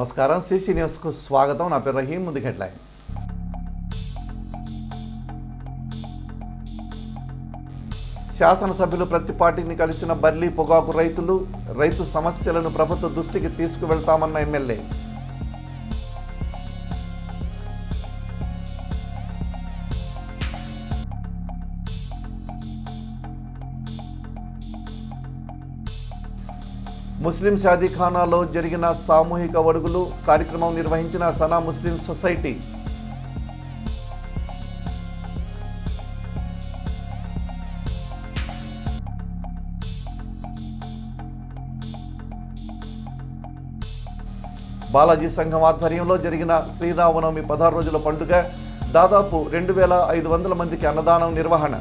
నమస్కారం సిసి న్యూస్కు స్వాగతం. నా పేరు రహీం. ముందుకు హెడ్లైన్స్. శాసనసభ్యులు ప్రతి పార్టీని కలిసిన బర్లీ పొగాకు రైతు సమస్యలను ప్రభుత్వ దృష్టికి తీసుకువెళ్తామన్న ఎమ్మెల్యే. ముస్లిం షాదీఖానాలో జరిగిన సామూహిక వడుగులు కార్యక్రమం నిర్వహించిన సనా ముస్లిం సొసైటీ. బాలాజీ సంఘం ఆధ్వర్యంలో జరిగిన శ్రీరామనవమి 16 రోజుల పండుగ. దాదాపు 2500 మందికి అన్నదానం నిర్వహణ.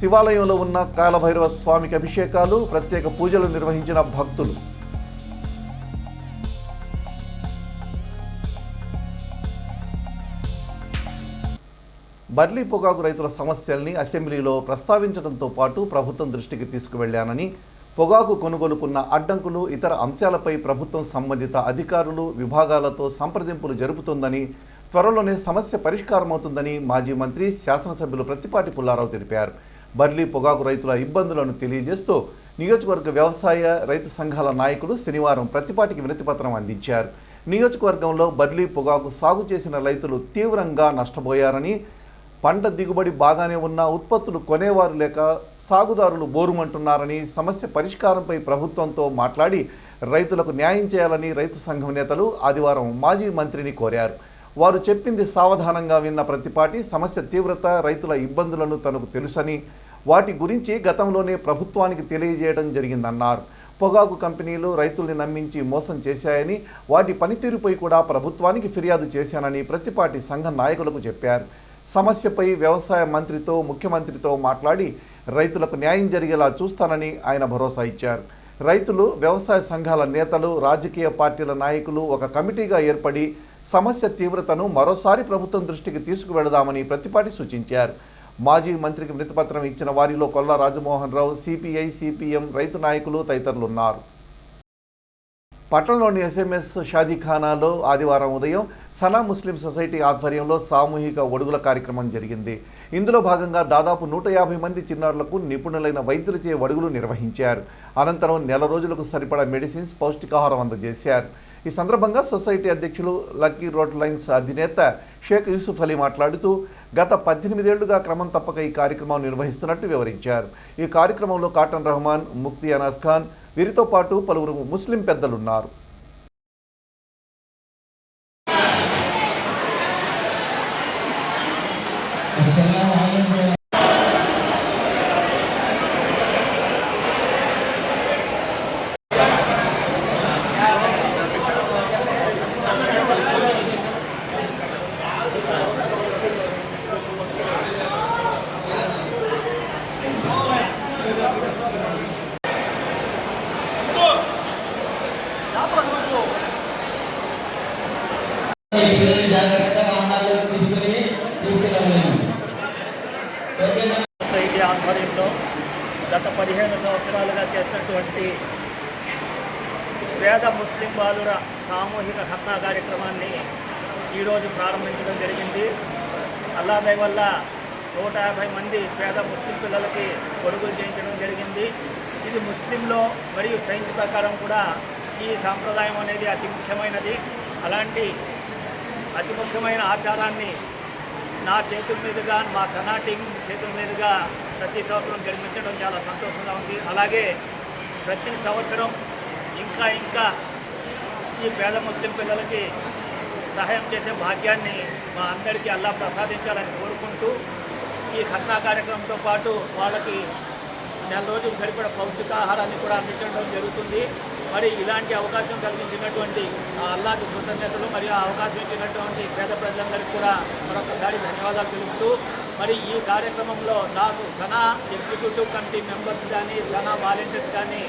శివాలయంలో ఉన్న కాలభైరవ స్వామికి అభిషేకాలు, ప్రత్యేక పూజలు నిర్వహించిన భక్తులు. బర్లీ పొగాకు రైతుల సమస్యల్ని అసెంబ్లీలో ప్రస్తావించడంతో పాటు ప్రభుత్వం దృష్టికి తీసుకువెళ్లానని, పొగాకు కొనుగోలుకున్న అడ్డంకులు, ఇతర అంశాలపై ప్రభుత్వం సంబంధిత అధికారులు, విభాగాలతో సంప్రదింపులు జరుపుతుందని, త్వరలోనే సమస్య పరిష్కారమవుతుందని మాజీ మంత్రి శాసనసభ్యులు ప్రత్తిపాటి పుల్లారావు తెలిపారు. బర్లీ పొగాకు రైతుల ఇబ్బందులను తెలియజేస్తూ నియోజకవర్గ వ్యవసాయ రైతు సంఘాల నాయకులు శనివారం ప్రత్తిపాటికి వినతిపత్రం అందించారు. నియోజకవర్గంలో బర్లీ పొగాకు సాగు చేసిన రైతులు తీవ్రంగా నష్టపోయారని, పంట దిగుబడి బాగానే ఉన్న ఉత్పత్తులు కొనేవారు లేక సాగుదారులు బోరుమంటున్నారని, సమస్య పరిష్కారంపై ప్రభుత్వంతో మాట్లాడి రైతులకు న్యాయం చేయాలని రైతు సంఘం నేతలు ఆదివారం మాజీ మంత్రిని కోరారు. వారు చెప్పింది సావధానంగా విన్న ప్రత్తిపాటి సమస్య తీవ్రత, రైతుల ఇబ్బందులను తనకు తెలుసని, వాటి గురించి గతంలోనే ప్రభుత్వానికి తెలియజేయడం జరిగిందన్నారు. పొగాకు కంపెనీలు రైతుల్ని నమ్మించి మోసం చేశాయని, వాటి పనితీరుపై కూడా ప్రభుత్వానికి ఫిర్యాదు చేశానని ప్రత్తిపాటి సంఘ నాయకులకు చెప్పారు. సమస్యపై వ్యవసాయ మంత్రితో, ముఖ్యమంత్రితో మాట్లాడి రైతులకు న్యాయం జరిగేలా చూస్తానని ఆయన భరోసా ఇచ్చారు. రైతులు, వ్యవసాయ సంఘాల నేతలు, రాజకీయ పార్టీల నాయకులు ఒక కమిటీగా ఏర్పడి సమస్య తీవ్రతను మరోసారి ప్రభుత్వం దృష్టికి తీసుకువెళదామని ప్రత్తిపాటి సూచించారు. మాజీ మంత్రికి వినతిపత్రం ఇచ్చిన వారిలో కొల్లా రాజమోహన్ రావు, సిపిఐ, సిపిఎం రైతు నాయకులు తదితరులు ఉన్నారు. పట్టణంలోని ఎస్ఎంఎస్ షాదీఖానాలో ఆదివారం ఉదయం సనా ముస్లిం సొసైటీ ఆధ్వర్యంలో సామూహిక ఒడుగుల కార్యక్రమం జరిగింది. ఇందులో భాగంగా దాదాపు 150 మంది చిన్నారులకు నిపుణులైన వైద్యులచే వడుగులు నిర్వహించారు. అనంతరం నెల రోజులకు సరిపడా మెడిసిన్స్, పౌష్టికాహారం అందజేశారు. ఈ సందర్భంగా సొసైటీ అధ్యక్షులు, లక్కీ రోడ్ లైన్స్ అధినేత షేక్ యూసుఫ్ అలీ మాట్లాడుతూ గత 18 ఏళ్లుగా క్రమం తప్పక ఈ కార్యక్రమం నిర్వహిస్తున్నట్టు వివరించారు. ఈ కార్యక్రమంలో కాటన్ రహమాన్, ముక్తి అనాస్ ఖాన్, వీరితో పాటు పలువురు ముస్లిం పెద్దలున్నారు. సొసైటీ ఆధ్వర్యంలో గత 15 సంవత్సరాలుగా చేసినటువంటి పేద ముస్లిం బాలుర సామూహిక హత్నా కార్యక్రమాన్ని ఈరోజు ప్రారంభించడం జరిగింది. అల్లా దయ వల్ల 150 మంది పేద ముస్లిం పిల్లలకి కొడుకులు చేయించడం జరిగింది. ఇది ముస్లింలో మరియు సైన్స్ ప్రకారం కూడా ఈ సాంప్రదాయం అనేది అతి ముఖ్యమైనది. అలాంటి అతి ముఖ్యమైన ఆచారాన్ని నా చేతుల మీదుగా, మా సనా టీం చేతుల మీదుగా ప్రతి సంవత్సరం జరిపించడం చాలా సంతోషంగా ఉంది. అలాగే ప్రతి సంవత్సరం ఇంకా ఈ పేద ముస్లిం పిల్లలకి సహాయం చేసే భాగ్యాన్ని మా అందరికీ అల్లా ప్రసాదించాలని కోరుకుంటూ ఈ ఖత్నా కార్యక్రమంతో పాటు వాళ్ళకి నెల రోజులు సరిపడ పౌష్టికాహారాన్ని కూడా అందించడం జరుగుతుంది. మరి ఇలాంటి అవకాశం కలిగించినటువంటి అల్లాహ్కి కృతజ్ఞతలు మరియు ఆ అవకాశం ఇచ్చినటువంటి పేద ప్రజలందరికీ కూడా మరొకసారి ధన్యవాదాలు తెలుపుతూ, మరి ఈ కార్యక్రమంలో నాకు సనా ఎగ్జిక్యూటివ్ కమిటీ మెంబర్స్ కానీ, సనా వాలంటీర్స్ కానీ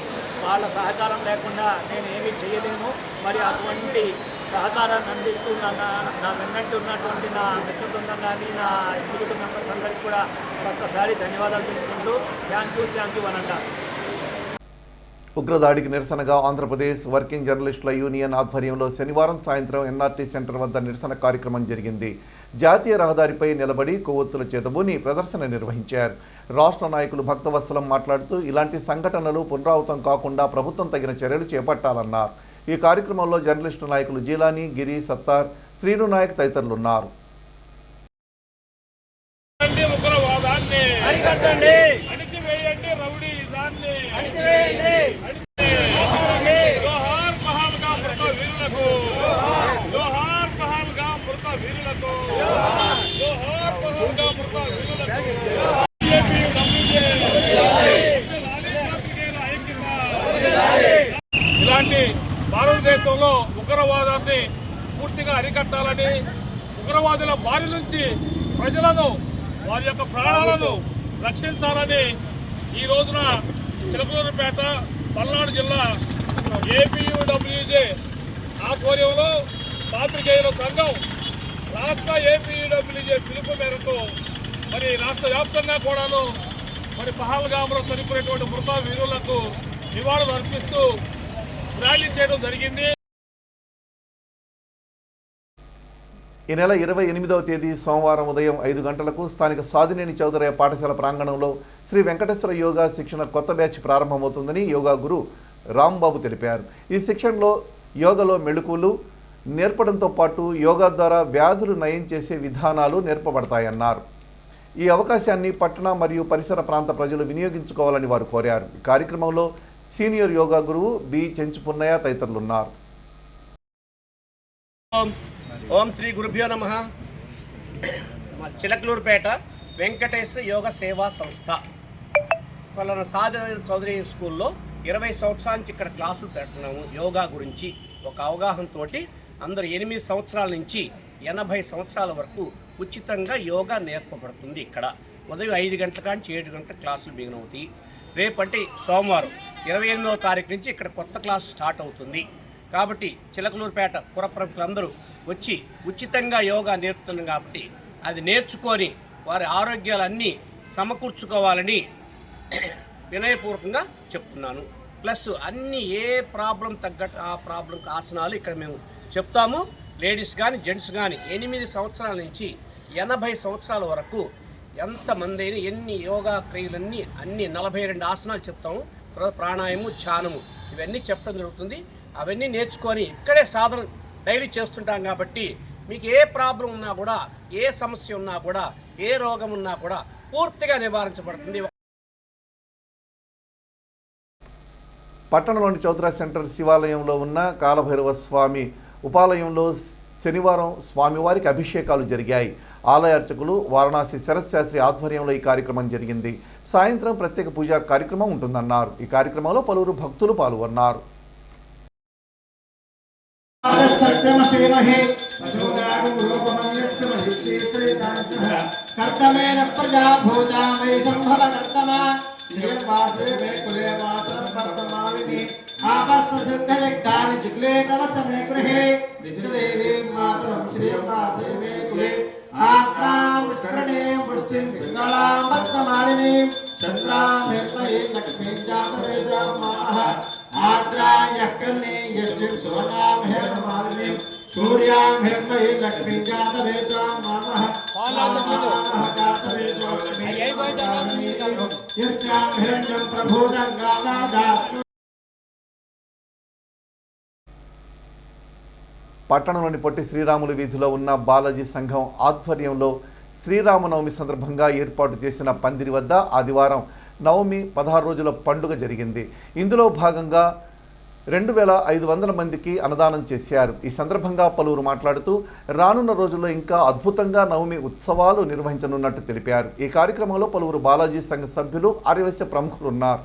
వాళ్ళ సహకారం లేకుండా నేను ఏమీ చేయలేను. మరి అటువంటి సహకారాన్ని అందిస్తూ నా వెన్నంటి ఉన్నటువంటి నా మిత్ర బృందం కానీ నా ఎగ్జిక్యూటివ్ మెంబర్స్ అందరికీ కూడా ఒక్కసారి ధన్యవాదాలు తెలుపుకుంటూ థ్యాంక్ యూ అని అంటారు. ఉగ్రదాడికి నిరసనగా ఆంధ్రప్రదేశ్ వర్కింగ్ జర్నలిస్టుల యూనియన్ ఆధ్వర్యంలో శనివారం సాయంత్రం ఎన్ఆర్టీ సెంటర్ వద్ద నిరసన కార్యక్రమం జరిగింది. జాతీయ రహదారిపై నిలబడి కొవ్వొత్తుల చేతబూని ప్రదర్శన నిర్వహించారు. రాష్ట్ర నాయకులు భక్తవత్సలం మాట్లాడుతూ ఇలాంటి సంఘటనలు పునరావృతం కాకుండా ప్రభుత్వం తగిన చర్యలు చేపట్టాలన్నారు. ఈ కార్యక్రమంలో జర్నలిస్టు నాయకులు జీలాని, గిరి, సత్తార్, శ్రీను నాయక్ తదితరులున్నారు. ఇలాంటి భారతదేశంలో ఉగ్రవాదాన్ని పూర్తిగా అరికట్టాలని, ఉగ్రవాదుల బారి నుంచి ప్రజలను వారి యొక్క ప్రాణాలను రక్షించాలని ఈ రోజున చిలకలూరుపేట పల్నాడు జిల్లా ఏపీయూడబ్ల్యూజే ఆధ్వర్యంలో పాత్రికేయుల సంఘం రాష్ట్ర ఏపీయూడబ్ల్యూజే పిలుపు మేరకు మరి రాష్ట్ర వ్యాప్తంగా కూడాను మరి పహల్గామ్లో చనిపోయినటువంటి మృత వీరులకు నివాళులు అర్పిస్తూ ర్యాలీ చేయడం జరిగింది. ఈ నెల 28వ తేదీ సోమవారం ఉదయం 5 గంటలకు స్థానిక స్వాదినేని చౌదరయ్య పాఠశాల ప్రాంగణంలో శ్రీ వెంకటేశ్వర యోగా శిక్షణ కొత్త బ్యాచ్ ప్రారంభమవుతుందని యోగా గురు రాంబాబు తెలిపారు. ఈ శిక్షణలో యోగాలో మెళుకువలు నేర్పడంతో పాటు యోగా ద్వారా వ్యాధులు నయం చేసే విధానాలు నేర్పబడతాయన్నారు. ఈ అవకాశాన్ని పట్టణ మరియు పరిసర ప్రాంత ప్రజలు వినియోగించుకోవాలని వారు కోరారు. ఈ కార్యక్రమంలో సీనియర్ యోగా గురువు బి చెంచుపున్నయ్య తదితరులున్నారు. ఓం శ్రీ గురుభ్యో నమః. చిలకలూరుపేట వెంకటేశ్వర యోగ సేవా సంస్థ వాళ్ళ సాధన చౌదరి స్కూల్లో 20 సంవత్సరాల నుంచి ఇక్కడ క్లాసులు పెడుతున్నాము. యోగా గురించి ఒక అవగాహనతో అందరూ 8 సంవత్సరాల నుంచి 80 సంవత్సరాల వరకు ఉచితంగా యోగా నేర్పబడుతుంది. ఇక్కడ ఉదయం 5 గంటల నుంచి 7 గంటల క్లాసులు బిగినవుతాయి. రేపటి సోమవారం 28వ తారీఖు నుంచి ఇక్కడ కొత్త క్లాసు స్టార్ట్ అవుతుంది. కాబట్టి చిలకలూరుపేట పుర ప్రముఖులందరూ వచ్చి ఉచితంగా యోగా నేర్పుతున్నాం కాబట్టి అది నేర్చుకొని వారి ఆరోగ్యాలన్నీ సమకూర్చుకోవాలని వినయపూర్వకంగా చెప్తున్నాను. ప్లస్ అన్ని ఏ ప్రాబ్లం తగ్గట్టు ఆ ప్రాబ్లంకి ఆసనాలు ఇక్కడ మేము చెప్తాము. లేడీస్ కానీ జెంట్స్ కానీ 8 సంవత్సరాల నుంచి 80 సంవత్సరాల వరకు ఎంతమంది అయినా ఎన్ని యోగా క్రియలన్నీ అన్ని 42 ఆసనాలు చెప్తాము. తర్వాత ప్రాణాయామము, ధ్యానము ఇవన్నీ చెప్పడం జరుగుతుంది. అవన్నీ నేర్చుకొని ఇక్కడే సాధన డైలీ చేస్తుంటాం కాబట్టి మీకు ఏ ప్రాబ్లం ఉన్నా కూడా, ఏ సమస్య ఉన్నా కూడా, ఏ రోగం ఉన్నా కూడా పూర్తిగా నివారించబడుతుంది. పట్టణంలోని చౌదరా సెంటర్ శివాలయంలో ఉన్న కాలభైరవ స్వామి ఉపాలయంలో శనివారం స్వామివారికి అభిషేకాలు జరిగాయి. ఆలయ అర్చకులు వారణాసి శరత్ శాస్త్రి ఆధ్వర్యంలో ఈ కార్యక్రమం జరిగింది. సాయంత్రం ప్రత్యేక పూజా కార్యక్రమం ఉంటుందన్నారు. ఈ కార్యక్రమంలో పలువురు భక్తులు పాల్గొన్నారు. పట్టణంలోని పొట్టి శ్రీరాములు వీధిలో ఉన్న బాలాజీ సంఘం ఆధ్వర్యంలో శ్రీరామనవమి సందర్భంగా ఏర్పాటు చేసిన పందిరి వద్ద ఆదివారం నవమి 16 రోజుల పండుగ జరిగింది. ఇందులో భాగంగా 2500 మందికి అన్నదానం చేశారు. ఈ సందర్భంగా పలువురు మాట్లాడుతూ రానున్న రోజుల్లో ఇంకా అద్భుతంగా నవమి ఉత్సవాలు నిర్వహించనున్నట్టు తెలిపారు. ఈ కార్యక్రమంలో పలువురు బాలాజీ సంఘ సభ్యులు, ఆర్యవైశ్య ప్రముఖులు ఉన్నారు.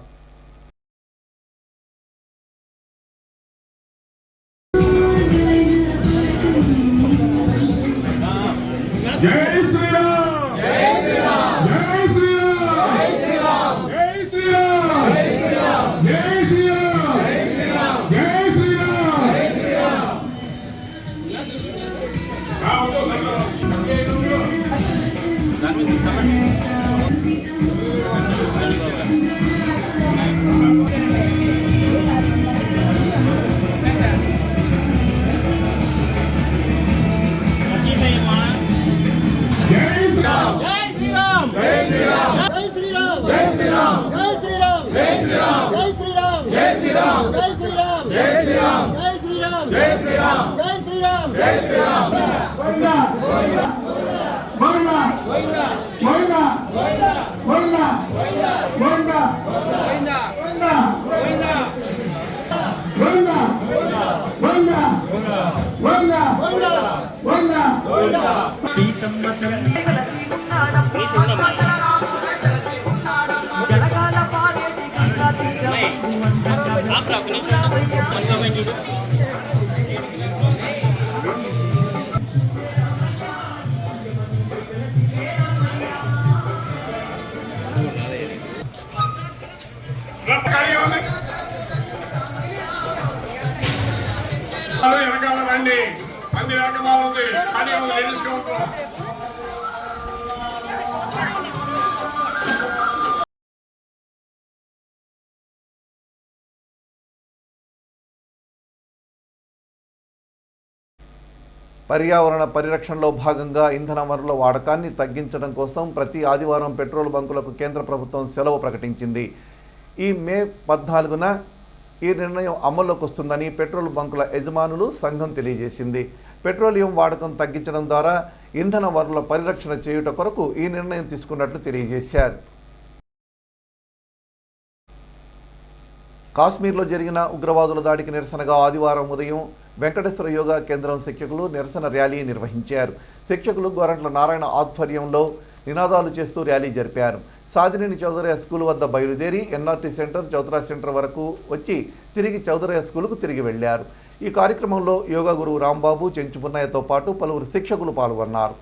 వెనకాల రండి, మంది లేకుండా ఉంది కానీ లేడీస్ కౌంటర్. పర్యావరణ పరిరక్షణలో భాగంగా ఇంధన వనరుల వాడకాన్ని తగ్గించడం కోసం ప్రతి ఆదివారం పెట్రోల్ బంకులకు కేంద్ర ప్రభుత్వం సెలవు ప్రకటించింది. ఈ మే 14న ఈ నిర్ణయం అమల్లోకి వస్తుందని పెట్రోల్ బంకుల యజమానులు సంఘం తెలియజేసింది. పెట్రోలియం వాడకం తగ్గించడం ద్వారా ఇంధన వనరుల పరిరక్షణ చేయుట కొరకు ఈ నిర్ణయం తీసుకున్నట్లు తెలియజేశారు. కాశ్మీర్లో జరిగిన ఉగ్రవాదుల దాడికి నిరసనగా ఆదివారం ఉదయం వెంకటేశ్వర యోగా కేంద్రం శిక్షకులు నిరసన ర్యాలీ నిర్వహించారు. శిక్షకులు గోరంట్ల నారాయణ ఆధ్వర్యంలో నినాదాలు చేస్తూ ర్యాలీ జరిపారు. సాదినేని చౌదరయ్య స్కూల్ వద్ద బయలుదేరి ఎన్ఆర్టీ సెంటర్, చౌదరా సెంటర్ వరకు వచ్చి తిరిగి చౌదరయ్య స్కూలుకు తిరిగి వెళ్లారు. ఈ కార్యక్రమంలో యోగా గురువు రాంబాబు, చెంచుపున్నయ్యతో పాటు పలువురు శిక్షకులు పాల్గొన్నారు.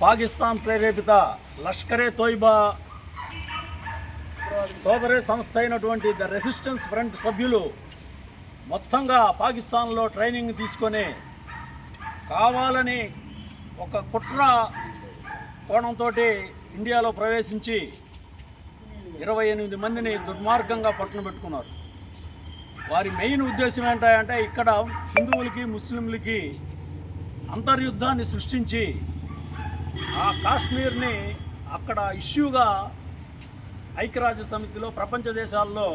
పాకిస్తాన్ ప్రేరేపిత లష్కరే తోయిబా సోదరి సంస్థ అయినటువంటి ద రెసిస్టెన్స్ ఫ్రంట్ సభ్యులు మొత్తంగా పాకిస్తాన్లో ట్రైనింగ్ తీసుకొని కావాలని ఒక కుట్ర కోణంతో ఇండియాలో ప్రవేశించి 28 మందిని దుర్మార్గంగా పట్టున పెట్టుకున్నారు. వారి మెయిన్ ఉద్దేశం ఏంటంటే ఇక్కడ హిందువులకి ముస్లింలకి అంతర్యుద్ధాన్ని సృష్టించి ఆ కాశ్మీర్ని అక్కడ ఇష్యూగా ఐక్యరాజ్య సమితిలో ప్రపంచ దేశాల్లో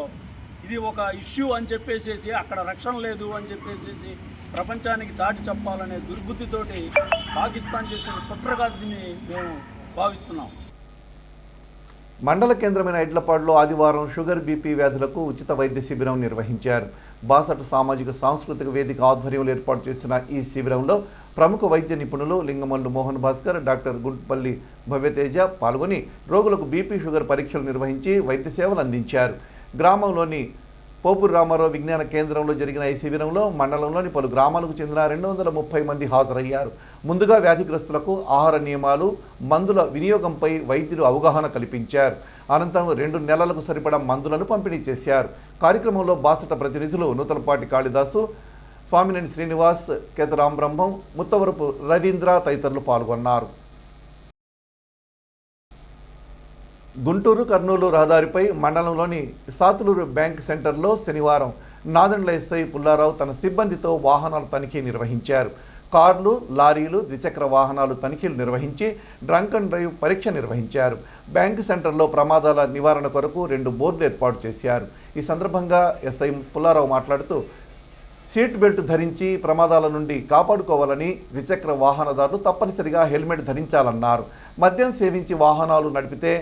ఇది ఒక ఇష్యూ అని చెప్పేసేసి అక్కడ రక్షణ లేదు అని చెప్పేసేసి ప్రపంచానికి చాటి చెప్పాలనే దుర్బుద్ధితోటి పాకిస్తాన్ చేసిన కుట్రగా దీన్ని మేము భావిస్తున్నాం. మండల కేంద్రమైన ఎడ్లపాడులో ఆదివారం షుగర్, బీపీ వ్యాధులకు ఉచిత వైద్య శిబిరం నిర్వహించారు. బాసట సామాజిక సాంస్కృతిక వేదిక ఆధ్వర్యంలో ఏర్పాటు చేసిన ఈ శిబిరంలో ప్రముఖ వైద్య నిపుణులు లింగమల్లు మోహన్ భాస్కర్, డాక్టర్ గుంట్పల్లి భవ్యతేజ పాల్గొని రోగులకు బీపీ, షుగర్ పరీక్షలు నిర్వహించి వైద్య సేవలు అందించారు. గ్రామంలోని పోపూరు రామారావు విజ్ఞాన కేంద్రంలో జరిగిన ఈ శిబిరంలో మండలంలోని పలు గ్రామాలకు చెందిన 230 మంది హాజరయ్యారు. ముందుగా వ్యాధిగ్రస్తులకు ఆహార నియమాలు, మందుల వినియోగంపై వైద్యులు అవగాహన కల్పించారు. అనంతరం 2 నెలలకు సరిపడా మందులను పంపిణీ చేశారు. కార్యక్రమంలో బాసట ప్రతినిధులు నూతలపాటి కాళిదాసు, స్వామినేని శ్రీనివాస్, కేతరాం బ్రహ్మం, ముత్తవరపు రవీంద్ర తదితరులు పాల్గొన్నారు. గుంటూరు కర్నూలు రహదారిపై మండలంలోని సాతులూరు బ్యాంక్ సెంటర్లో శనివారం నాదెండ్ల ఎస్ఐ పుల్లారావు తన సిబ్బందితో వాహనాల తనిఖీ నిర్వహించారు. కార్లు, లారీలు, ద్విచక్ర వాహనాలు తనిఖీలు నిర్వహించి డ్రంక్ అండ్ డ్రైవ్ పరీక్ష నిర్వహించారు. బ్యాంకు సెంటర్లో ప్రమాదాల నివారణ కొరకు 2 బోర్డులు ఏర్పాటు చేశారు. ఈ సందర్భంగా ఎస్ఐ పుల్లారావు మాట్లాడుతూ సీట్ బెల్ట్ ధరించి ప్రమాదాల నుండి కాపాడుకోవాలని, ద్విచక్ర వాహనదారులు తప్పనిసరిగా హెల్మెట్ ధరించాలన్నారు. మద్యం సేవించి వాహనాలు నడిపితే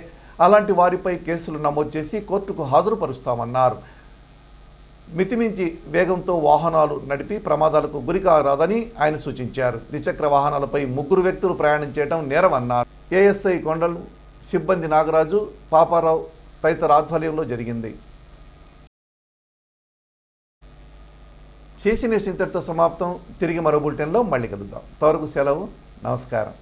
అలాంటి వారిపై కేసులు నమోదు చేసి కోర్టుకు హాజరుపరుస్తామన్నారు. మితిమించి వేగంతో వాహనాలు నడిపి ప్రమాదాలకు గురికారాదని ఆయన సూచించారు. ద్విచక్ర వాహనాలపై 3 వ్యక్తులు ప్రయాణం చేయడం నేరమన్నారు. ఏఎస్ఐ కొండలు, సిబ్బంది నాగరాజు, పాపారావు తదితర ఆధ్వర్యంలో జరిగింది. చేసి న్యూస్ ఇంతటితో సమాప్తం. తిరిగి మరో బులెటిన్లో మళ్ళీ కలుద్దాం. అంతవరకు సెలవు. నమస్కారం.